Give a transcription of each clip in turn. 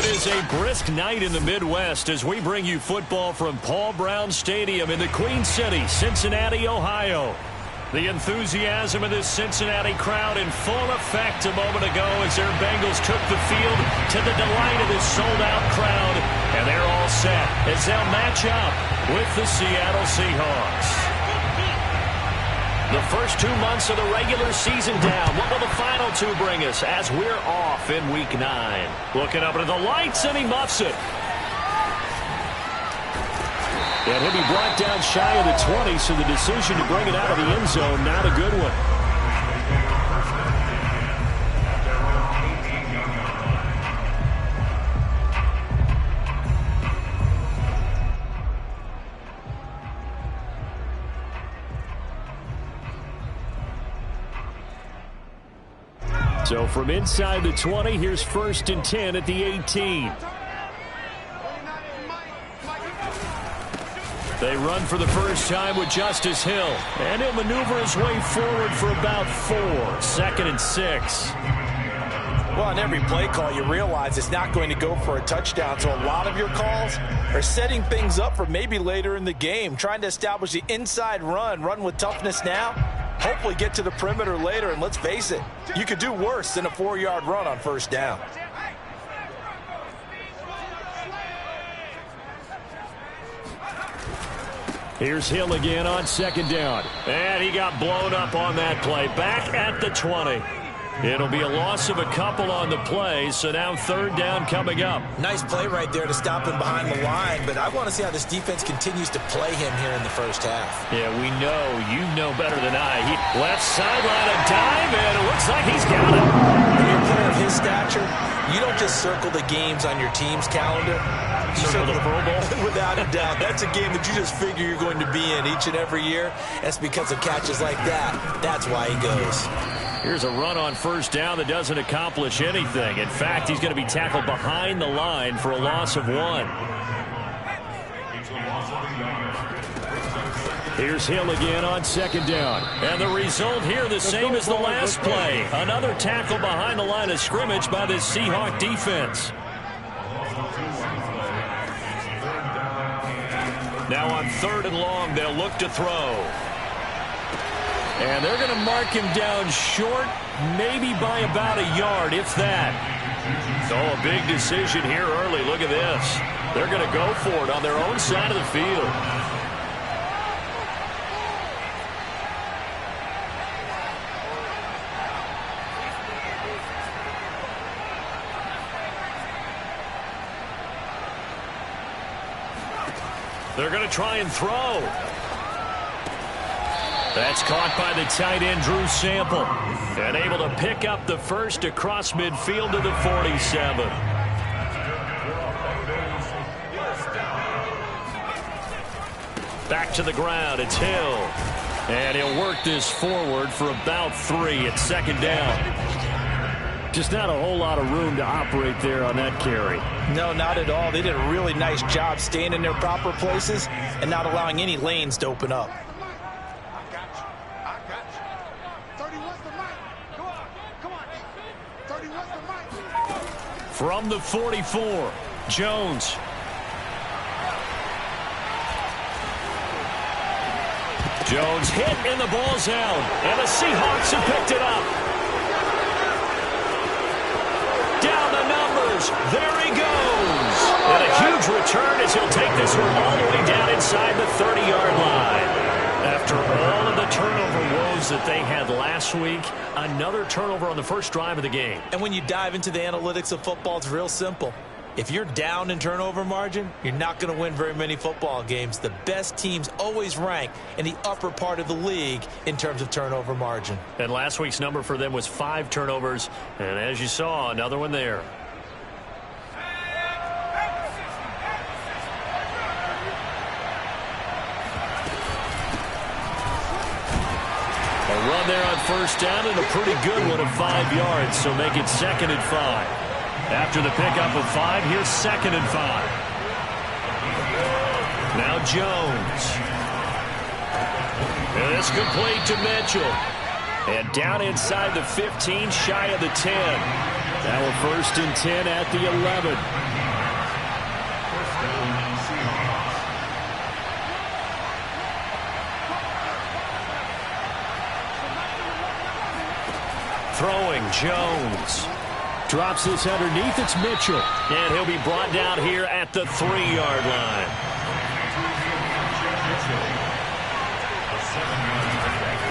is a brisk night in the Midwest as we bring you football from Paul Brown Stadium in the Queen City, Cincinnati, Ohio. The enthusiasm of this Cincinnati crowd in full effect a moment ago as their Bengals took the field to the delight of this sold-out crowd. And they're all set as they'll match up with the Seattle Seahawks. The first 2 months of the regular season down. What will the final 2 bring us as we're off in Week 9? Looking up at the lights, and he muffs it. And he'll be brought down shy of the 20, so the decision to bring it out of the end zone, not a good one. So from inside the 20, here's 1st and 10 at the 18. They run for the first time with Justice Hill. And he'll maneuver his way forward for about 4. 2nd and 6. Well, on every play call, you realize it's not going to go for a touchdown. So a lot of your calls are setting things up for maybe later in the game, trying to establish the inside run with toughness now. Hopefully get to the perimeter later, and let's face it, you could do worse than a 4-yard run on first down. Here's Hill again on 2nd down. And he got blown up on that play. Back at the 20. It'll be a loss of a couple on the play, so now 3rd down coming up. Nice play right there to stop him behind the line, but I want to see how this defense continues to play him here in the first half. Yeah, we know. You know better than I. He left sideline a dive, and it looks like he's got it. When you're a player of his stature, you don't just circle the games on your team's calendar. You circle the Pro Bowl. Without a doubt. That's a game that you just figure you're going to be in each and every year. That's because of catches like that. That's why he goes. Here's a run on 1st down that doesn't accomplish anything. In fact, he's going to be tackled behind the line for a loss of 1. Here's Hill again on 2nd down. And the result here the same as the last play. Another tackle behind the line of scrimmage by this Seahawk defense. Now on 3rd and long, they'll look to throw. And they're going to mark him down short, maybe by about a yard, if that. Oh, a big decision here early. Look at this. They're going to go for it on their own side of the field. They're going to try and throw. That's caught by the tight end, Drew Sample. And able to pick up the first across midfield to the 47. Back to the ground, it's Hill. And he'll work this forward for about 3 at 2nd down. Just not a whole lot of room to operate there on that carry. No, not at all. They did a really nice job staying in their proper places and not allowing any lanes to open up. From the 44, Jones. Jones hit and the ball's out. And the Seahawks have picked it up. Down the numbers. There he goes. And a huge return as he'll take this one all the way down inside the 30-yard line. After all of the turnover woes that they had last week, another turnover on the first drive of the game. And when you dive into the analytics of football, it's real simple. If you're down in turnover margin, you're not going to win very many football games. The best teams always rank in the upper part of the league in terms of turnover margin. And last week's number for them was 5 turnovers. And as you saw, another one there. A run there on first down and a pretty good one of 5 yards. So make it 2nd and 5. After the pickup of 5, here's 2nd and 5. Now Jones. And it's complete to Mitchell. And down inside the 15, shy of the 10. Now we're 1st and 10 at the 11. Throwing, Jones. Drops this underneath, it's Mitchell. And he'll be brought down here at the 3-yard line.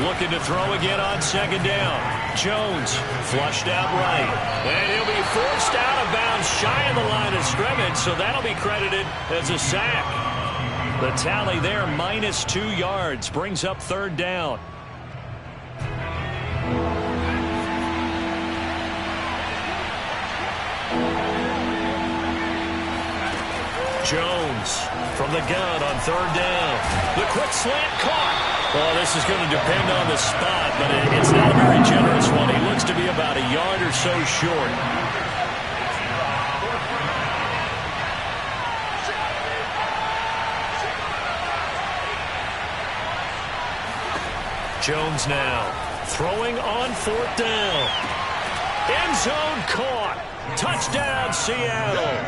Looking to throw again on 2nd down. Jones flushed out right. And he'll be forced out of bounds shy of the line of scrimmage, so that'll be credited as a sack. The tally there, -2 yards, brings up 3rd down. Jones from the gun on 3rd down. The quick slant caught. Well, this is going to depend on the spot, but it's not a very generous one. He looks to be about a yard or so short. Jones now throwing on 4th down. End zone caught. Touchdown, Seattle.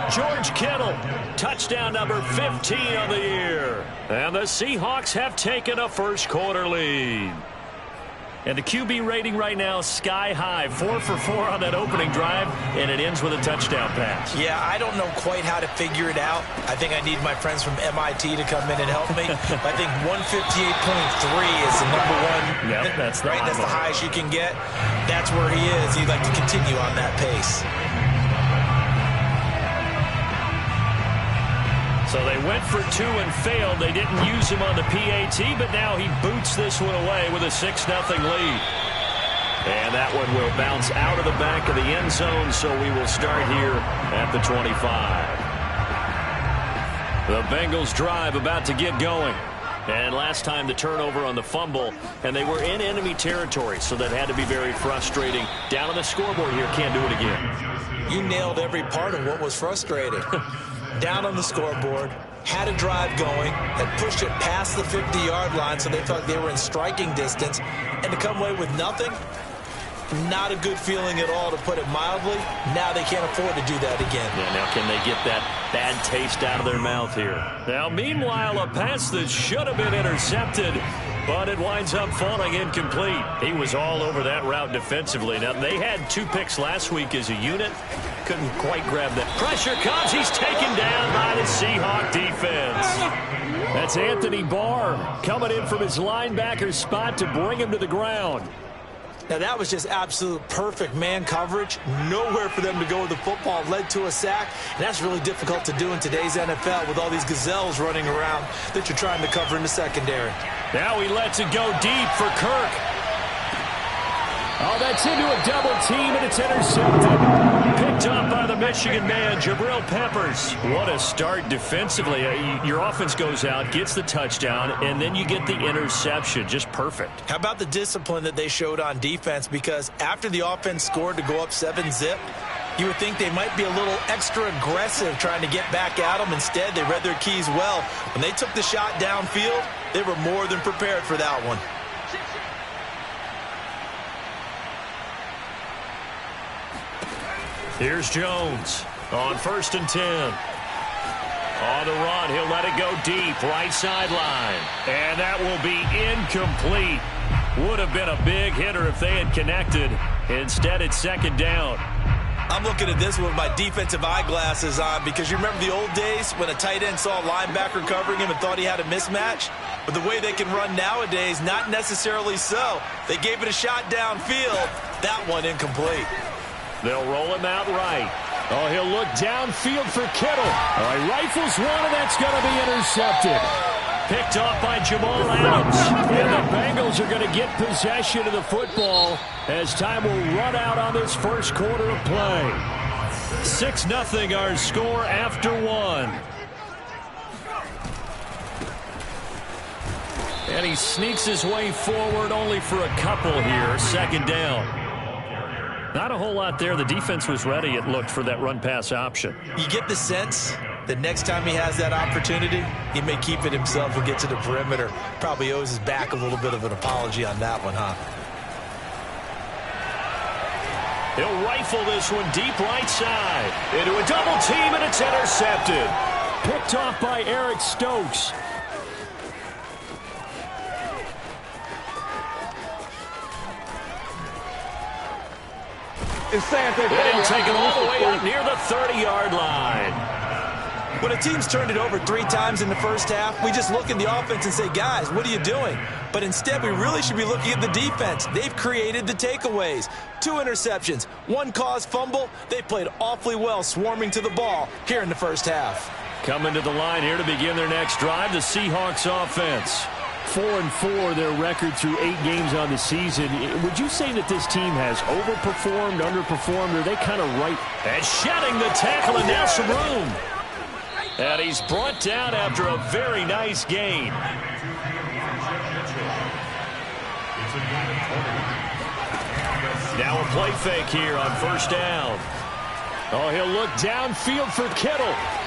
George Kittle, touchdown number 15 on the year. And the Seahawks have taken a first-quarter lead. And the QB rating right now, sky high. 4 for 4 on that opening drive, and it ends with a touchdown pass. Yeah, I don't know quite how to figure it out. I think I need my friends from MIT to come in and help me. I think 158.3 is the number one. Yep, that's the right. That's the highest you can get. That's where he is. He'd like to continue on that pace. So they went for 2 and failed. They didn't use him on the PAT, but now he boots this one away with a 6-0 lead. And that one will bounce out of the back of the end zone, so we will start here at the 25. The Bengals drive about to get going. And last time the turnover on the fumble, and they were in enemy territory, so that had to be very frustrating. Down on the scoreboard here, can't do it again. You nailed every part of what was frustrating. Down on the scoreboard, had a drive going, had pushed it past the 50-yard line, so they thought they were in striking distance, and to come away with nothing, not a good feeling at all, to put it mildly. Now they can't afford to do that again. Yeah, now can they get that bad taste out of their mouth here? Now, meanwhile, a pass that should have been intercepted, but it winds up falling incomplete. He was all over that route defensively. Now, they had 2 picks last week as a unit. Couldn't quite grab that. Pressure comes. He's taken down by the Seahawk defense. That's Anthony Barr coming in from his linebacker spot to bring him to the ground. Now, that was just absolute perfect man coverage. Nowhere for them to go with the football. Led to a sack, and that's really difficult to do in today's NFL with all these gazelles running around that you're trying to cover in the secondary. Now he lets it go deep for Kirk. Oh, that's into a double team, and it's intercepted. Picked up by the Michigan man, Jabril Peppers. What a start defensively. Your offense goes out, gets the touchdown, and then you get the interception. Just perfect. How about the discipline that they showed on defense? Because after the offense scored to go up 7-zip, you would think they might be a little extra aggressive trying to get back at them. Instead, they read their keys well. When they took the shot downfield, they were more than prepared for that one. Here's Jones on 1st and 10. On the run, he'll let it go deep, right sideline. And that will be incomplete. Would have been a big hitter if they had connected. Instead, it's 2nd down. I'm looking at this with my defensive eyeglasses on, because you remember the old days when a tight end saw a linebacker covering him and thought he had a mismatch? But the way they can run nowadays, not necessarily so. They gave it a shot downfield. That one incomplete. They'll roll him out right. Oh, he'll look downfield for Kittle. All right, rifles one, and that's going to be intercepted. Picked off by Jamal Adams. And the Bengals are going to get possession of the football as time will run out on this first quarter of play. 6-0 our score after 1. And he sneaks his way forward only for a couple here. 2nd down. Not a whole lot there. The defense was ready, it looked, for that run-pass option. You get the sense that next time he has that opportunity, he may keep it himself and get to the perimeter. Probably owes his back a little bit of an apology on that one, huh? He'll rifle this one deep right side. Into a double team, and it's intercepted. Picked off by Eric Stokes. And take it all the way up near the 30-yard line. When a team's turned it over 3 times in the first half, we just look at the offense and say, guys, what are you doing? But instead, we really should be looking at the defense. They've created the takeaways. 2 interceptions, 1 caused fumble. They played awfully well swarming to the ball here in the first half. Coming to the line here to begin their next drive, the Seahawks offense. 4-4 their record through 8 games on the season. Would you say that this team has overperformed, underperformed, or are they kind of right? And shedding the tackle, and now some room. And he's brought down after a very nice gain. Now a play fake here on first down. Oh, he'll look downfield for Kittle.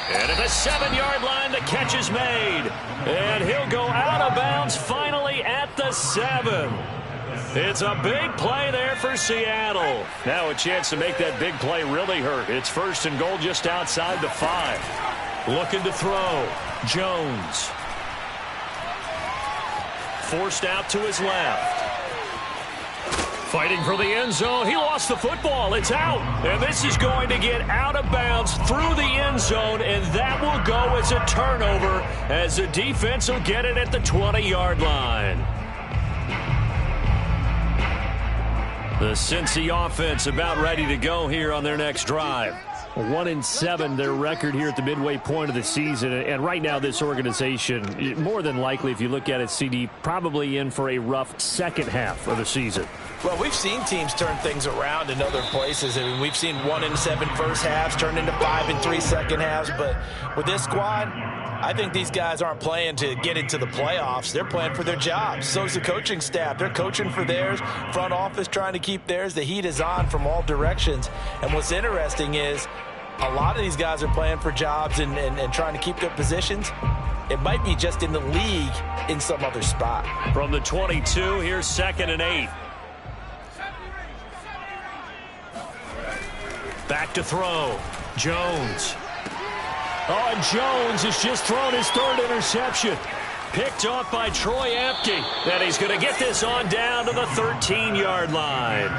And at the 7-yard line, the catch is made. And he'll go out of bounds finally at the 7. It's a big play there for Seattle. Now a chance to make that big play really hurt. It's 1st and goal just outside the 5. Looking to throw. Jones. Forced out to his left. Fighting for the end zone. He lost the football. It's out. And this is going to get out of bounds through the end zone, and that will go as a turnover as the defense will get it at the 20-yard line. The Cincy offense about ready to go here on their next drive. 1-7 their record here at the midway point of the season, and right now this organization, more than likely if you look at it, CD, probably in for a rough second half of the season. Well, we've seen teams turn things around in other places. I mean, we've seen 1-7 first halves turn into 5-3 second halves, but with this squad, I think these guys aren't playing to get into the playoffs. They're playing for their jobs. So's the coaching staff. They're coaching for theirs. Front office trying to keep theirs. The heat is on from all directions. And what's interesting is a lot of these guys are playing for jobs and trying to keep their positions. It might be just in the league in some other spot. From the 22, here's 2nd and 8. Back to throw. Jones. Oh, and Jones has just thrown his 3rd interception. Picked off by Troy Apke. And he's going to get this on down to the 13-yard line.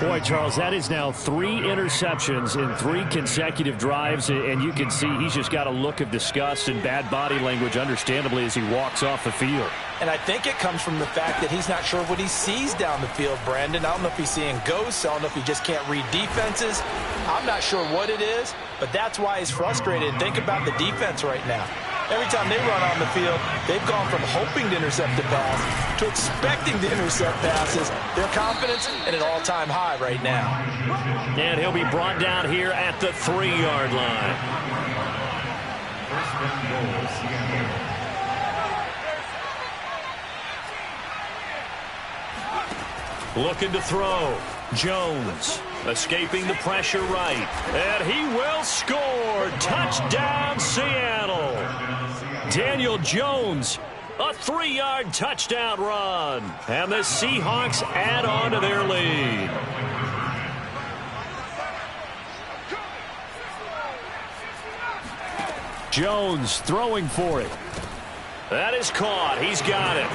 Boy, Charles, that is now 3 interceptions in 3 consecutive drives, and you can see he's just got a look of disgust and bad body language, understandably, as he walks off the field. And I think it comes from the fact that he's not sure what he sees down the field, Brandon. I don't know if he's seeing ghosts. I don't know if he just can't read defenses. I'm not sure what it is, but that's why he's frustrated. Think about the defense right now. Every time they run on the field, they've gone from hoping to intercept the pass to expecting to intercept passes. Their confidence at an all-time high right now. And he'll be brought down here at the 3-yard line. Looking to throw. Jones escaping the pressure right. And he will score. Touchdown, Seattle. Daniel Jones, a 3-yard touchdown run. And the Seahawks add on to their lead. Jones throwing for it. That is caught. He's got it.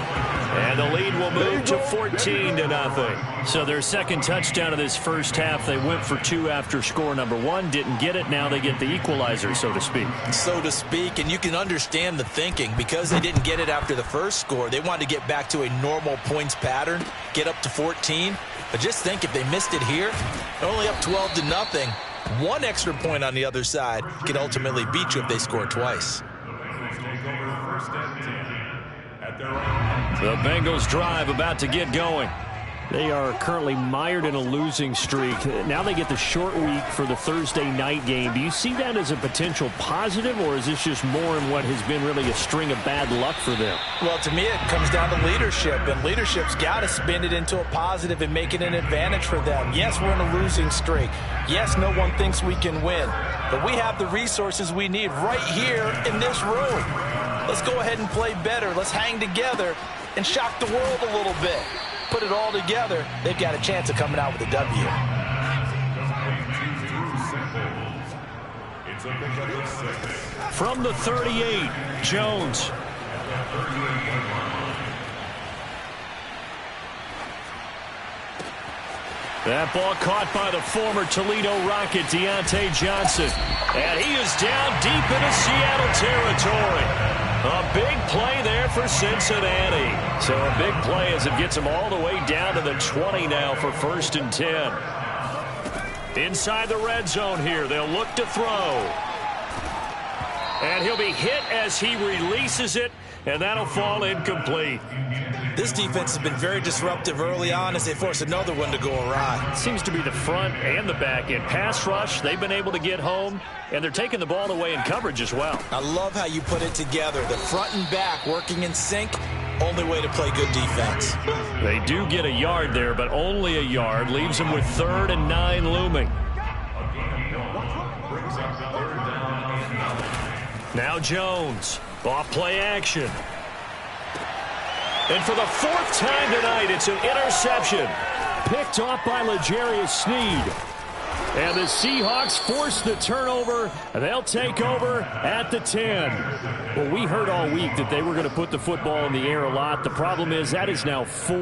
And the lead will move to 14-0. So their second touchdown of this first half, they went for 2 after score number 1. Didn't get it. Now they get the equalizer, so to speak. So to speak, and you can understand the thinking. Because they didn't get it after the first score, they wanted to get back to a normal points pattern, get up to 14. But just think, if they missed it here, they're only up 12-0. 1 extra point on the other side can ultimately beat you if they score twice. The Bengals drive about to get going. They are currently mired in a losing streak. Now they get the short week for the Thursday night game. Do you see that as a potential positive, or is this just more in what has been really a string of bad luck for them? Well, to me, it comes down to leadership, and leadership's got to spin it into a positive and make it an advantage for them. Yes, we're in a losing streak. Yes, no one thinks we can win, but we have the resources we need right here in this room. Let's go ahead and play better. Let's hang together and shock the world a little bit. Put it all together, they've got a chance of coming out with a W. From the 38, Jones. That ball caught by the former Toledo Rocket, Deontay Johnson. And he is down deep into Seattle territory. A big play there for Cincinnati. So a big play as it gets him all the way down to the 20 now for 1st and 10. Inside the red zone here, they'll look to throw. And he'll be hit as he releases it, and that'll fall incomplete. This defense has been very disruptive early on as they force another one to go awry. Seems to be the front and the back end. Pass rush, they've been able to get home, and they're taking the ball away in coverage as well. I love how you put it together. The front and back working in sync, only way to play good defense. They do get a yard there, but only a yard. Leaves them with 3rd and 9 looming. Now Jones, off play action. And for the 4th time tonight, it's an interception. Picked off by L'Jarius Sneed. And the Seahawks force the turnover, and they'll take over at the 10. Well, we heard all week that they were going to put the football in the air a lot. The problem is that is now 4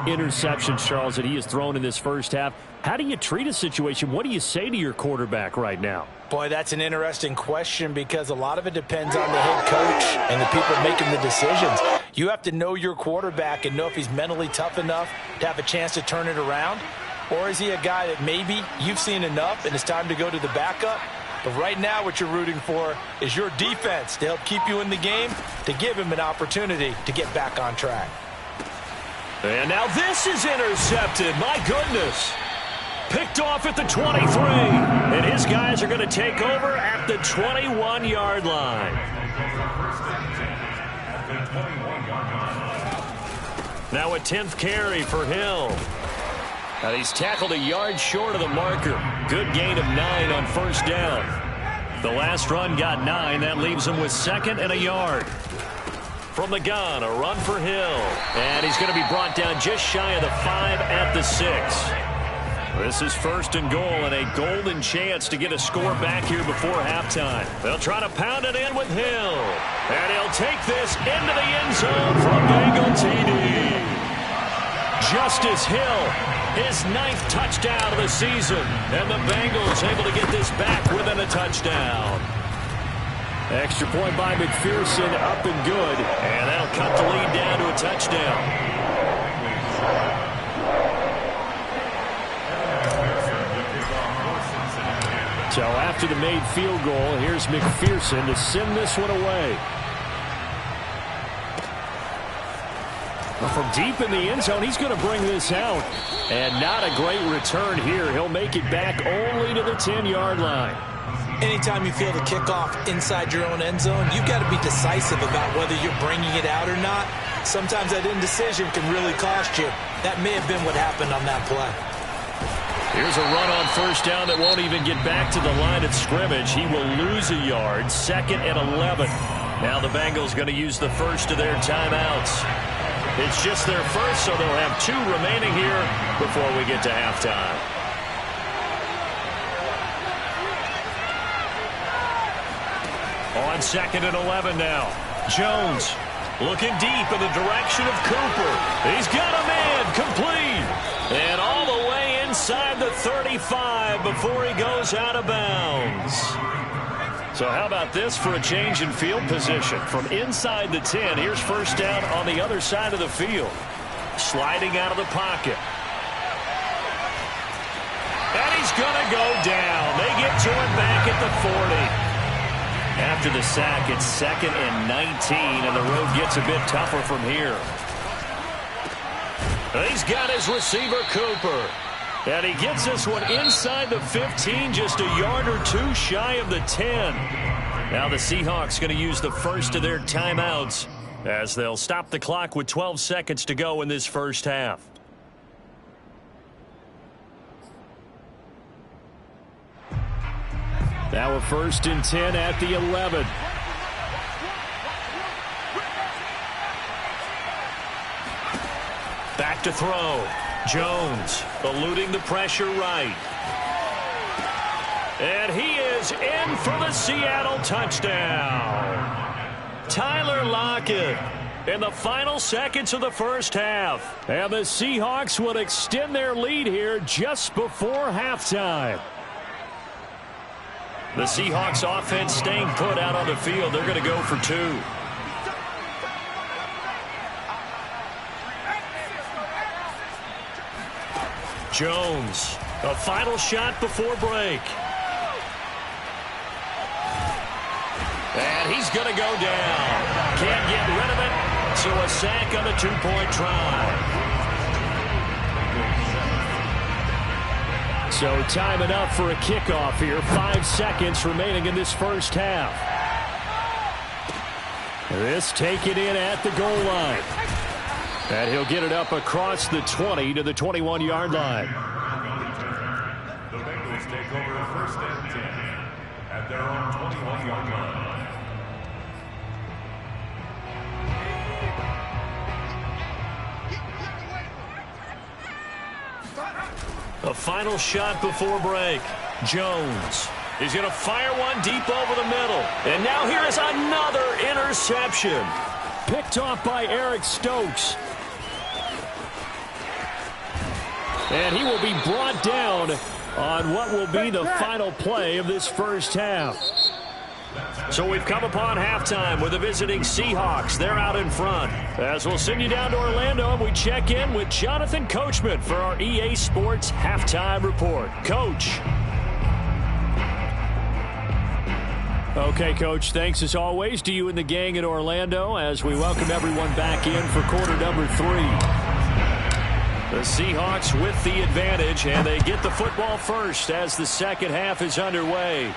interceptions, Charles, that he has thrown in this first half. How do you treat a situation? What do you say to your quarterback right now? Boy, that's an interesting question because a lot of it depends on the head coach and the people making the decisions. You have to know your quarterback and know if he's mentally tough enough to have a chance to turn it around. Or is he a guy that maybe you've seen enough and it's time to go to the backup? But right now what you're rooting for is your defense to help keep you in the game, to give him an opportunity to get back on track. And now this is intercepted. My goodness. Picked off at the 23. And his guys are going to take over at the 21-yard line. Now a 10th carry for Hill. And he's tackled a yard short of the marker. Good gain of 9 on 1st down. The last run got 9. That leaves him with 2nd and a yard. From the gun, a run for Hill. And he's going to be brought down just shy of the 5 at the 6. This is 1st and goal and a golden chance to get a score back here before halftime. They'll try to pound it in with Hill. And he'll take this into the end zone from Bengal TD. Justice Hill, his 9th touchdown of the season. And the Bengals able to get this back within a touchdown. Extra point by McPherson, up and good. And that'll cut the lead down to a touchdown. So after the made field goal, here's McPherson to send this one away. Well, from deep in the end zone, he's going to bring this out. And not a great return here. He'll make it back only to the 10-yard line. Anytime you feel the kickoff inside your own end zone, you've got to be decisive about whether you're bringing it out or not. Sometimes that indecision can really cost you. That may have been what happened on that play. Here's a run on 1st down that won't even get back to the line of scrimmage. He will lose a yard. 2nd and 11. Now the Bengals going to use the first of their timeouts. It's just their first, so they'll have 2 remaining here before we get to halftime. On 2nd and 11 now. Jones looking deep in the direction of Cooper. He's got a man complete. And all the way inside the 35 before he goes out of bounds. So how about this for a change in field position? From inside the 10, here's 1st down on the other side of the field. Sliding out of the pocket. And he's going to go down. They get to him back at the 40. After the sack, it's 2nd and 19, and the road gets a bit tougher from here. He's got his receiver, Cooper. And he gets this one inside the 15, just a yard or 2 shy of the 10. Now the Seahawks going to use the first of their timeouts as they'll stop the clock with 12 seconds to go in this first half. Now a 1st and 10 at the 11. Back to throw. Jones eluding the pressure right. And he is in for the Seattle touchdown. Tyler Lockett in the final seconds of the first half. And the Seahawks will extend their lead here just before halftime. The Seahawks offense staying put out on the field. They're going to go for two. Jones, a final shot before break. And he's going to go down. Can't get rid of it, so a sack on the two-point try. So time enough for a kickoff here. 5 seconds remaining in this first half. This taken in at the goal line. And he'll get it up across the 20 to the 21-yard line. The Bengals take over first and 10 at their own 21-yard line. A final shot before break. Jones is going to fire one deep over the middle. And now here is another interception. Picked off by Eric Stokes. And he will be brought down on what will be the final play of this first half. So we've come upon halftime with the visiting Seahawks. They're out in front. As we'll send you down to Orlando, and we check in with Jonathan Coachman for our EA Sports Halftime Report. Coach. Okay, Coach, thanks as always to you and the gang in Orlando as we welcome everyone back in for quarter number 3. The Seahawks with the advantage, and they get the football first as the second half is underway.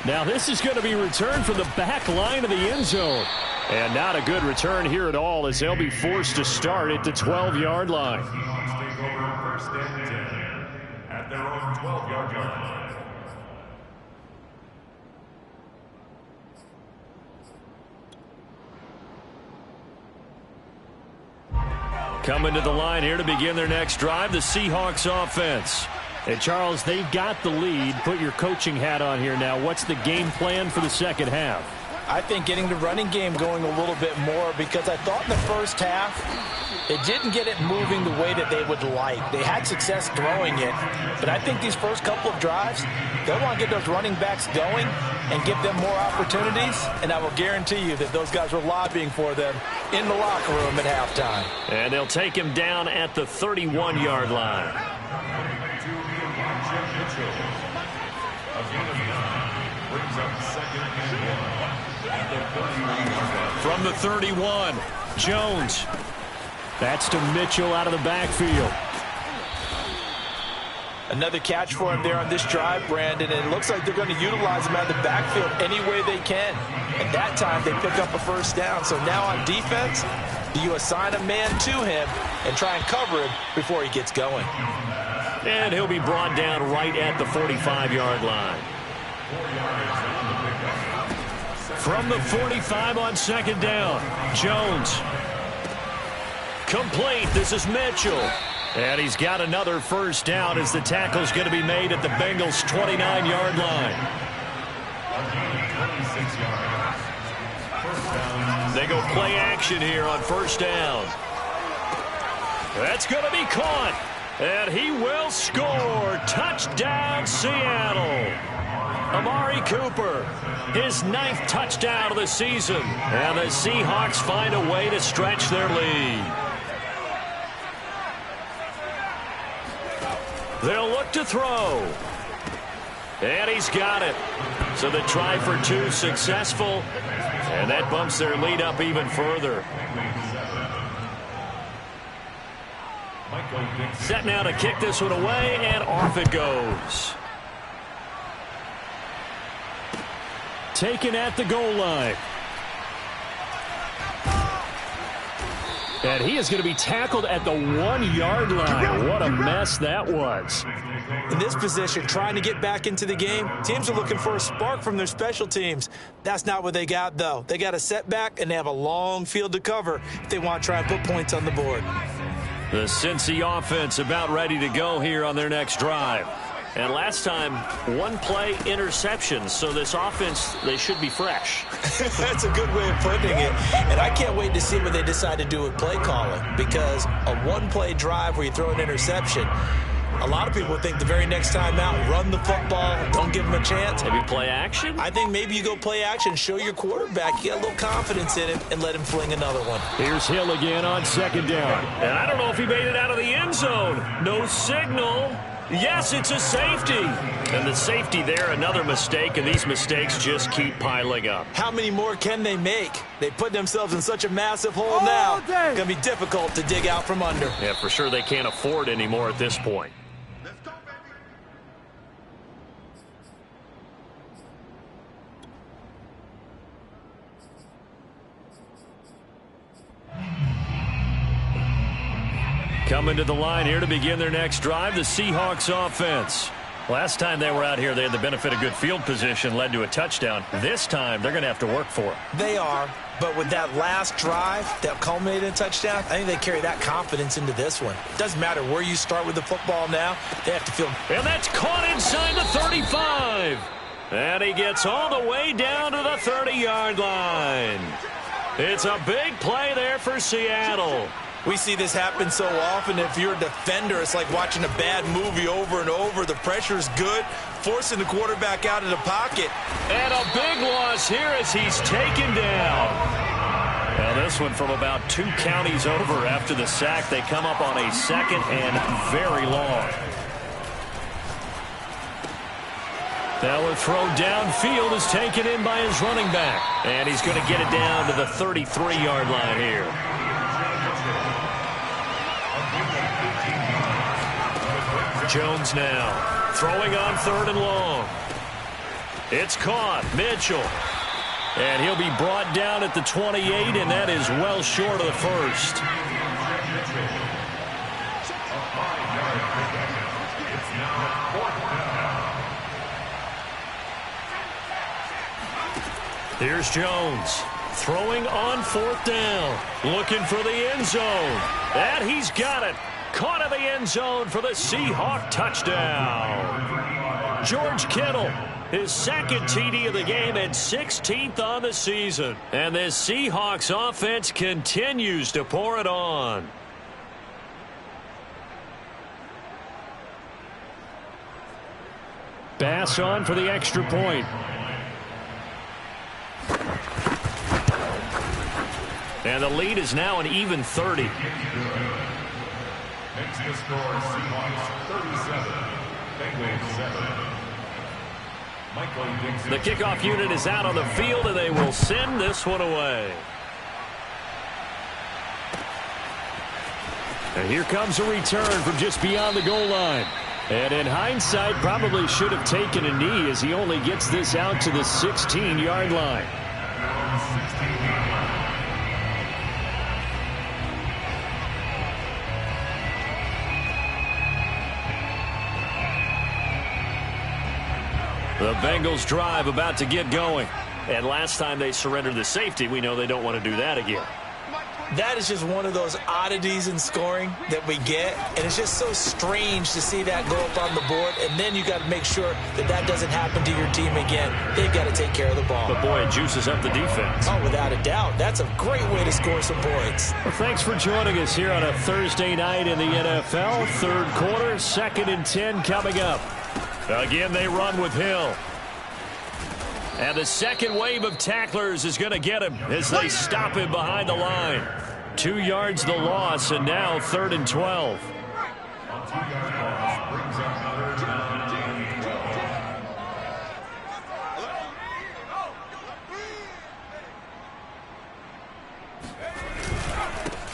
Now this is going to be returned from the back line of the end zone. And not a good return here at all as they'll be forced to start at the 12-yard line. Seahawks take over first and 10 at their own 12-yard line. Coming to the line here to begin their next drive, the Seahawks offense. And, Charles, they've got the lead. Put your coaching hat on here now. What's the game plan for the second half? I think getting the running game going a little bit more because I thought in the first half they didn't get it moving the way that they would like. They had success throwing it, but I think these first couple of drives, they'll want to get those running backs going and give them more opportunities, and I will guarantee you that those guys were lobbying for them in the locker room at halftime. And they'll take him down at the 31-yard line. From the 31, Jones. That's to Mitchell out of the backfield. Another catch for him there on this drive, Brandon, and it looks like they're going to utilize him out of the backfield any way they can. And that time they pick up a first down. So now on defense, do you assign a man to him and try and cover him before he gets going? And he'll be brought down right at the 45-yard line. From the 45 on second down, Jones. Complete. This is Mitchell. And he's got another first down as the tackle's going to be made at the Bengals' 29-yard line. They go play action here on first down. That's going to be caught. And he will score. Touchdown, Seattle. Amari Cooper, his 9th touchdown of the season. And the Seahawks find a way to stretch their lead. They'll look to throw. And he's got it. So the try for 2 successful. And that bumps their lead up even further. Set now to kick this one away, and off it goes. Taken at the goal line. And he is going to be tackled at the 1-yard line. What a mess that was. In this position, trying to get back into the game, teams are looking for a spark from their special teams. That's not what they got, though. They got a setback, and they have a long field to cover if they want to try and put points on the board. The Cincy offense about ready to go here on their next drive. And last time, one play interceptions. So this offense, they should be fresh. That's a good way of putting it. And I can't wait to see what they decide to do with play calling, because a one-play drive where you throw an interception, a lot of people think the very next time out, run the football, don't give them a chance. Maybe play action? I think maybe you go play action, show your quarterback, you get a little confidence in him, and let him fling another one. Here's Hill again on second down. And I don't know if he made it out of the end zone. No signal. Yes, it's a safety. And the safety there, another mistake, and these mistakes just keep piling up. How many more can they make? They put themselves in such a massive hole now. It's going to be difficult to dig out from under. Yeah, for sure they can't afford anymore at this point. Coming to the line here to begin their next drive, the Seahawks offense. Last time they were out here, they had the benefit of good field position, led to a touchdown. This time, they're going to have to work for it. They are, but with that last drive that culminated in a touchdown, I think they carry that confidence into this one. It doesn't matter where you start with the football now. They have to feel... And that's caught inside the 35. And he gets all the way down to the 30-yard line. It's a big play there for Seattle. We see this happen so often. If you're a defender, it's like watching a bad movie over and over. The pressure is good, forcing the quarterback out of the pocket. And a big loss here as he's taken down. Now this one from about 2 counties over after the sack. They come up on a second and very long. Now a throw downfield is taken in by his running back. And he's going to get it down to the 33-yard line here. Jones now throwing on 3rd and long. It's caught. Mitchell. And he'll be brought down at the 28, and that is well short of the first. Here's Jones throwing on 4th down. Looking for the end zone. And he's got it. Caught in the end zone for the Seahawk touchdown. George Kittle, his second TD of the game and 16th on the season. And this Seahawks offense continues to pour it on. Bass on for the extra point. And the lead is now an even 30. Makes the score Seahawks 37, Bengals 7. The kickoff unit is out on the field, and they will send this one away. And here comes a return from just beyond the goal line. And in hindsight, probably should have taken a knee as he only gets this out to the 16-yard line. The Bengals drive about to get going. And last time they surrendered the safety, we know they don't want to do that again. That is just one of those oddities in scoring that we get, and it's just so strange to see that go up on the board, and then you got to make sure that that doesn't happen to your team again. They've got to take care of the ball. But boy, it juices up the defense. Oh, without a doubt. That's a great way to score some points. Well, thanks for joining us here on a Thursday night in the NFL. 3rd quarter, 2nd and 10 coming up. Again, they run with Hill. And the second wave of tacklers is going to get him as they stop him behind the line. 2 yards the loss, and now 3rd and 12.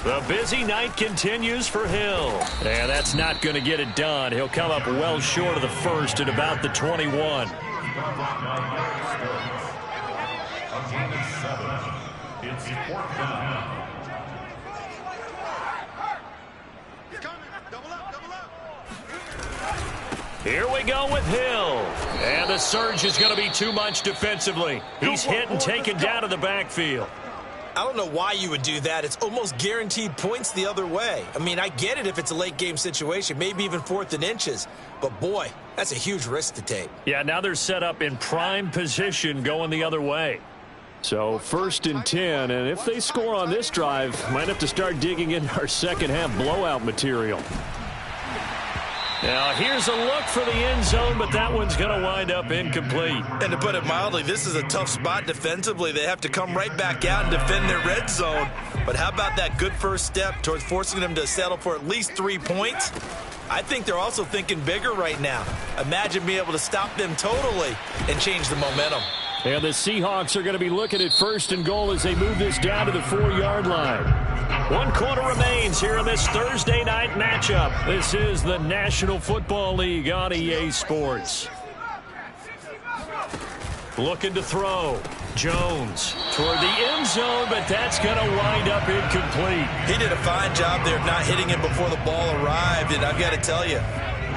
The busy night continues for Hill. And that's not going to get it done. He'll come up well short of the first at about the 21. It's 4th down. Here we go with Hill. And the surge is going to be too much defensively. He's hit and taken down to the backfield. I don't know why you would do that. It's almost guaranteed points the other way. I mean, I get it if it's a late-game situation, maybe even 4th and inches. But, boy, that's a huge risk to take. Yeah, now they're set up in prime position going the other way. So 1st and 10, and if they score on this drive, might have to start digging in our second-half blowout material. Now, here's a look for the end zone, but that one's going to wind up incomplete. And to put it mildly, this is a tough spot defensively. They have to come right back out and defend their red zone. But how about that good first step towards forcing them to settle for at least 3 points? I think they're also thinking bigger right now. Imagine being able to stop them totally and change the momentum. And the Seahawks are going to be looking at 1st and goal as they move this down to the 4-yard line. 1 quarter remains here in this Thursday night matchup. This is the National Football League on EA Sports. Looking to throw. Jones toward the end zone, but that's going to wind up incomplete. He did a fine job there of not hitting him before the ball arrived, and I've got to tell you,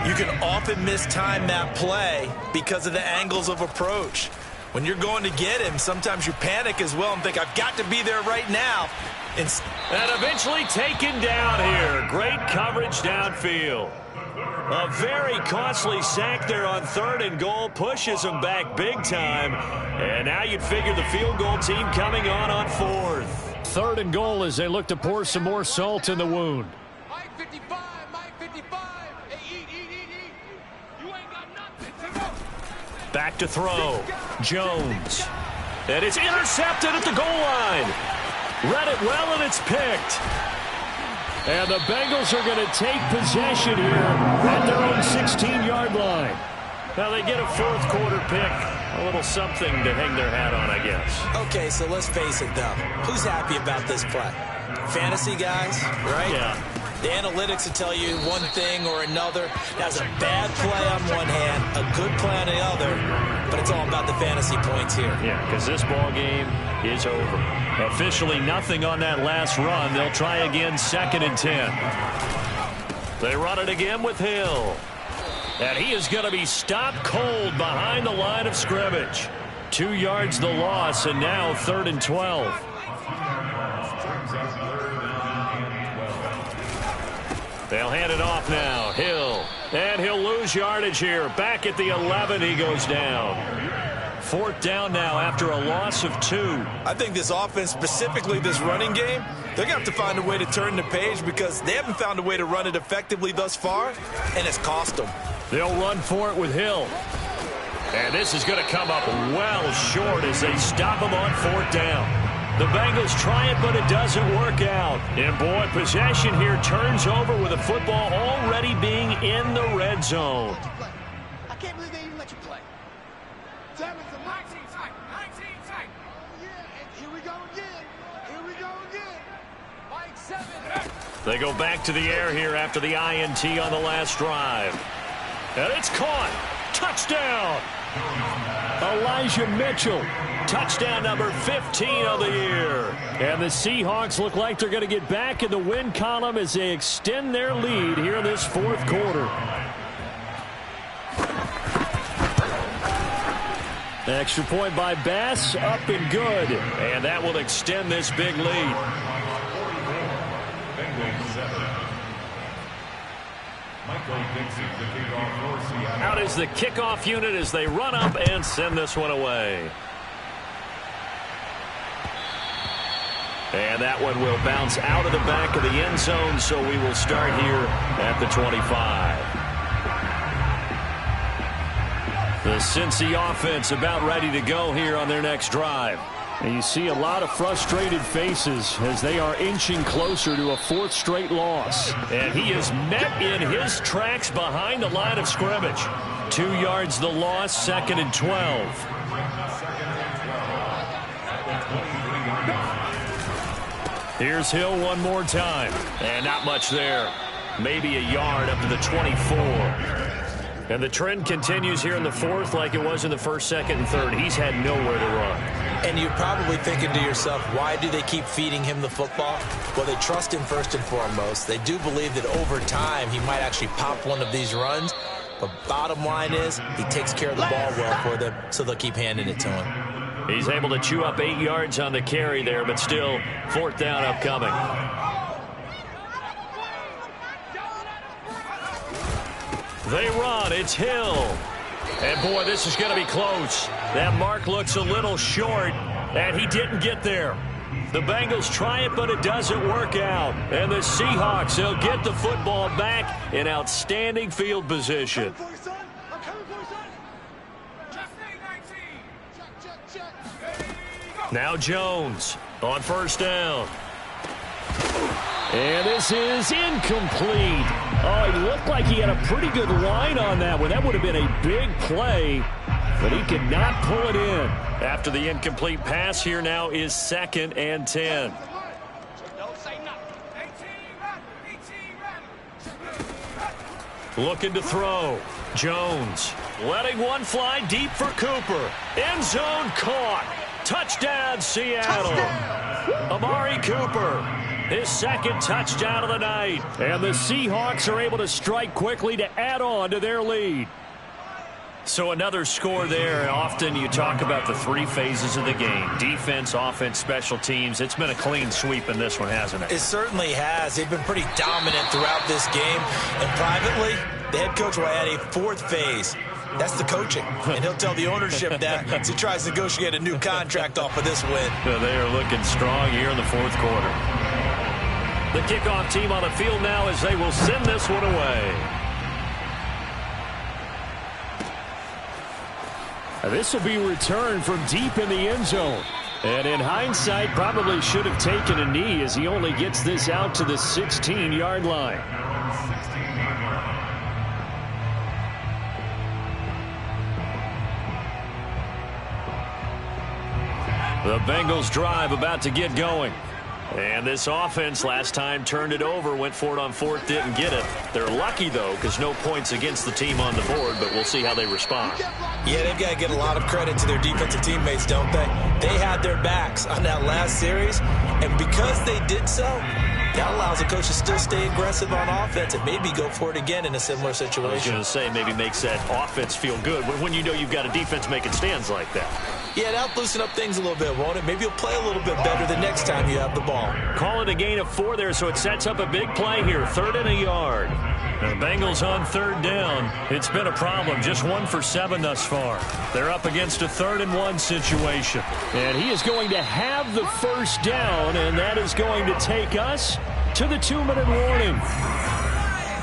you can often mistime that play because of the angles of approach. When you're going to get him, sometimes you panic as well and think, I've got to be there right now. And eventually taken down here. Great coverage downfield. A very costly sack there on 3rd and goal. Pushes them back big time. And now you'd figure the field goal team coming on 4th. 3rd and goal as they look to pour some more salt in the wound. Mike 55, Mike 55. Hey, eat. You ain't got nothing. Back to throw. Jones. And it's intercepted at the goal line. Read it well, and it's picked. And the Bengals are going to take possession here at their own 16-yard line. Now they get a 4th quarter pick. A little something to hang their hat on, I guess. Okay, so let's face it, though. Who's happy about this play? Fantasy guys, right? Yeah. The analytics will tell you one thing or another. That's a bad play on one hand, a good play on the other, but it's all about the fantasy points here. Yeah, because this ball game is over. Officially nothing on that last run. They'll try again 2nd and 10. They run it again with Hill. And he is going to be stopped cold behind the line of scrimmage. 2 yards the loss, and now 3rd and 12. They'll hand it off now. Hill. And he'll lose yardage here. Back at the 11, he goes down. 4th down now after a loss of 2. I think this offense, specifically this running game, they're going to have to find a way to turn the page because they haven't found a way to run it effectively thus far, and it's cost them. They'll run for it with Hill. And this is going to come up well short as they stop him on 4th down. The Bengals try it, but it doesn't work out. And, boy, possession here turns over with the football already being in the red zone. I can't believe they even let you play. 19 tight. Oh, yeah, and here we go again. Mike 7. They go back to the air here after the INT on the last drive. And it's caught. Touchdown. Elijah Mitchell. Touchdown number 15 of the year. And the Seahawks look like they're going to get back in the win column as they extend their lead here in this 4th quarter. Extra point by Bass, up and good. And that will extend this big lead. Out is the kickoff unit as they run up and send this one away. And that one will bounce out of the back of the end zone, so we will start here at the 25. The Cincy offense about ready to go here on their next drive. And you see a lot of frustrated faces as they are inching closer to a 4th straight loss. And he is met in his tracks behind the line of scrimmage. 2 yards the loss, 2nd and 12. Here's Hill one more time. And not much there. Maybe a yard up to the 24. And the trend continues here in the 4th like it was in the 1st, 2nd, and 3rd. He's had nowhere to run. And you're probably thinking to yourself, why do they keep feeding him the football? Well, they trust him first and foremost. They do believe that over time he might actually pop one of these runs. But bottom line is he takes care of the ball well for them, so they'll keep handing it to him. He's able to chew up 8 yards on the carry there, but still 4th down upcoming. They run. It's Hill. And, boy, this is going to be close. That mark looks a little short, and he didn't get there. The Bengals try it, but it doesn't work out. And the Seahawks, they'll get the football back in outstanding field position. Now Jones on 1st down. And this is incomplete. Oh, he looked like he had a pretty good line on that one. That would have been a big play, but he could not pull it in. After the incomplete pass, here now is 2nd and 10. Looking to throw. Jones letting one fly deep for Cooper. End zone caught. Touchdown, Seattle. Amari Cooper, his 2nd touchdown of the night. And the Seahawks are able to strike quickly to add on to their lead. So another score there. Often you talk about the 3 phases of the game. Defense, offense, special teams. It's been a clean sweep in this one, hasn't it? It certainly has. They've been pretty dominant throughout this game. And privately, the head coach will add a 4th phase. That's the coaching. And he'll tell the ownership that as he tries to negotiate a new contract off of this win. They are looking strong here in the 4th quarter. The kickoff team on the field now as they will send this one away. This will be returned from deep in the end zone. And in hindsight, probably should have taken a knee as he only gets this out to the 16-yard line. The Bengals drive about to get going. And this offense last time turned it over, went for it on 4th, didn't get it. They're lucky, though, because no points against the team on the board, but we'll see how they respond. Yeah, they've got to get a lot of credit to their defensive teammates, don't they? They had their backs on that last series, and because they did so, that allows the coach to still stay aggressive on offense and maybe go for it again in a similar situation. I was going to say, maybe makes that offense feel good when you know you've got a defense making stands like that. Yeah, that'll loosen up things a little bit, won't it? Maybe you'll play a little bit better the next time you have the ball. Call it a gain of 4 there, so it sets up a big play here. 3rd and a yard. The Bengals on 3rd down. It's been a problem. Just 1 for 7 thus far. They're up against a 3rd and 1 situation. And he is going to have the 1st down, and that is going to take us to the 2-minute warning.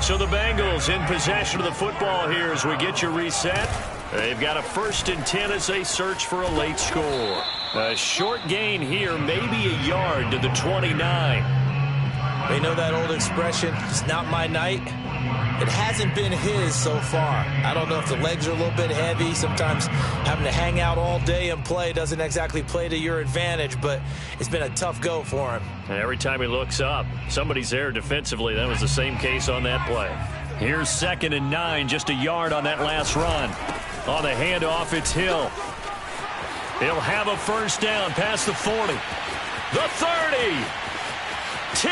So the Bengals in possession of the football here as we get you reset. They've got a 1st and 10 as they search for a late score. A short gain here, maybe a yard to the 29. They know that old expression, it's not my night. It hasn't been his so far. I don't know if the legs are a little bit heavy. Sometimes having to hang out all day and play doesn't exactly play to your advantage, but it's been a tough go for him. And every time he looks up, somebody's there defensively. That was the same case on that play. Here's 2nd and 9, just a yard on that last run. On the handoff, it's Hill. He'll have a 1st down past the 40. The 30. 10.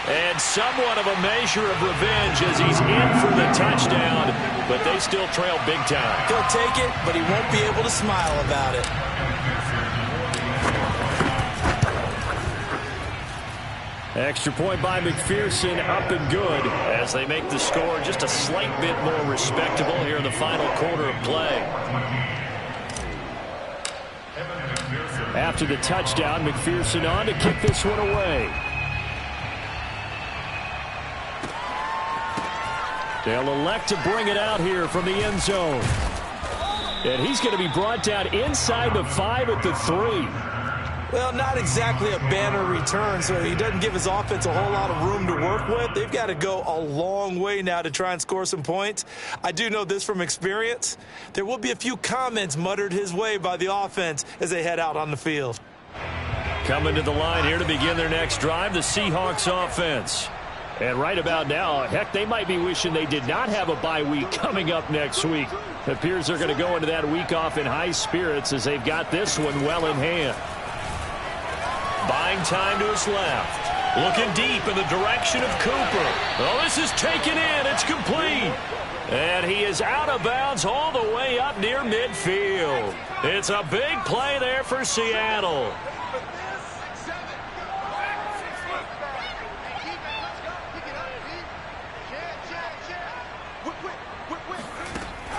And somewhat of a measure of revenge as he's in for the touchdown. But they still trail big time. He'll take it, but he won't be able to smile about it. Extra point by McPherson, up and good as they make the score just a slight bit more respectable here in the final quarter of play. After the touchdown, McPherson on to kick this one away. They'll elect to bring it out here from the end zone. And he's going to be brought down inside the 5 at the 3. Well, not exactly a banner return, so he doesn't give his offense a whole lot of room to work with. They've got to go a long way now to try and score some points. I do know this from experience. There will be a few comments muttered his way by the offense as they head out on the field. Coming to the line here to begin their next drive, the Seahawks offense. And right about now, heck, they might be wishing they did not have a bye week coming up next week. It appears they're going to go into that week off in high spirits as they've got this one well in hand. Buying time to his left. Looking deep in the direction of Cooper. Oh, this is taken in. It's complete. And he is out of bounds all the way up near midfield. It's a big play there for Seattle.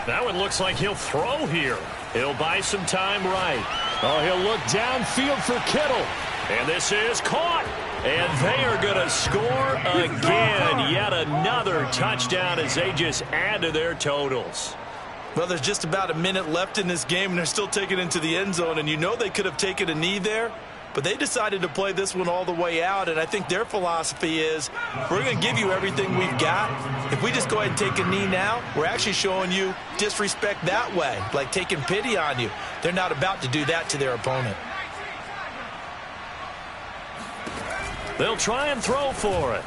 That one looks like he'll throw here. He'll buy some time right. Oh, he'll look downfield for Kittle. And this is caught. And they are going to score again. Yet another touchdown as they just add to their totals. Well, there's just about a minute left in this game, and they're still taking it into the end zone. And you know they could have taken a knee there, but they decided to play this one all the way out. And I think their philosophy is, we're going to give you everything we've got. If we just go ahead and take a knee now, we're actually showing you disrespect that way, like taking pity on you. They're not about to do that to their opponent. They'll try and throw for it.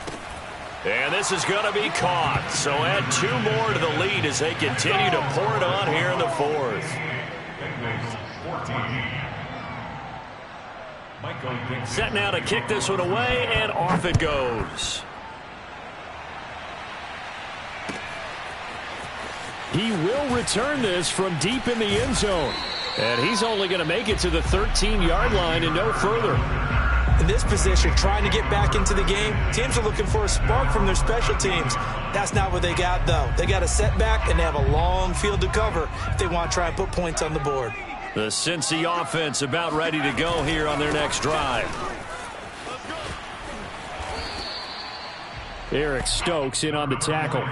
And this is going to be caught. So add 2 more to the lead as they continue to pour it on here in the fourth. Set now to kick this one away, and off it goes. He will return this from deep in the end zone. And he's only going to make it to the 13-yard line and no further. In this position, trying to get back into the game, teams are looking for a spark from their special teams. That's not what they got, though. They got a setback, and they have a long field to cover if they want to try and put points on the board. The Cincy offense about ready to go here on their next drive. Eric Stokes in on the tackle.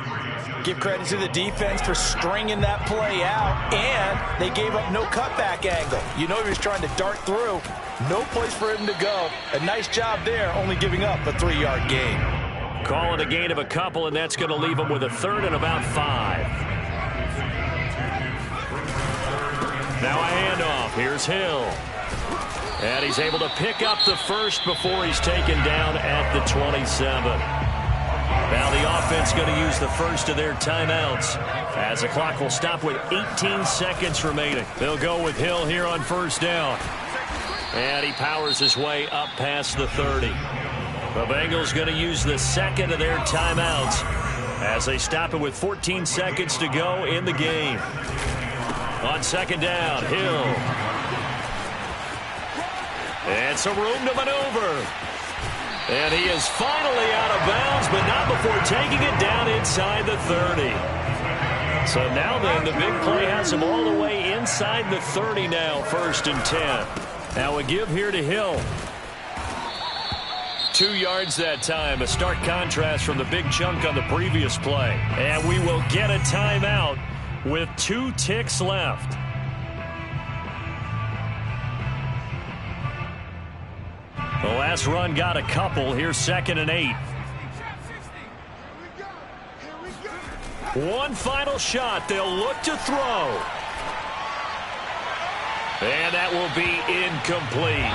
Give credit to the defense for stringing that play out, and they gave up no cutback angle. You know he was trying to dart through. No place for him to go. A nice job there, only giving up a 3-yard gain. Call it a gain of a couple, and that's going to leave them with a 3rd and about 5. Now a handoff. Here's Hill. And he's able to pick up the first before he's taken down at the 27. Now the offense going to use the first of their timeouts as the clock will stop with 18 seconds remaining. They'll go with Hill here on first down. And he powers his way up past the 30. The Bengals going to use the second of their timeouts as they stop it with 14 seconds to go in the game. On second down, Hill. And some room to maneuver. And he is finally out of bounds, but not before taking it down inside the 30. So now then, the big play has him all the way inside the 30 now, 1st and 10. Now a give here to Hill. 2 yards that time, a stark contrast from the big chunk on the previous play. And we will get a timeout with 2 ticks left. The last run got a couple. Here's 2nd and 8. One final shot. They'll look to throw. And that will be incomplete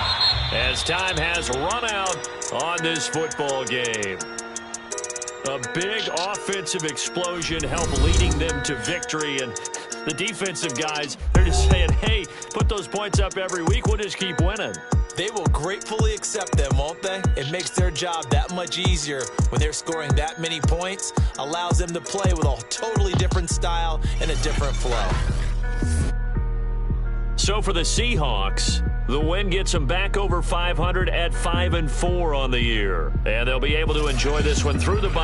as time has run out on this football game. A big offensive explosion helped leading them to victory. And the defensive guys, they're just saying, hey, put those points up every week. We'll just keep winning. They will gratefully accept them, won't they? It makes their job that much easier when they're scoring that many points. Allows them to play with a totally different style and a different flow. So for the Seahawks, the win gets them back over 500 at 5-4 on the year. And they'll be able to enjoy this one through the bye.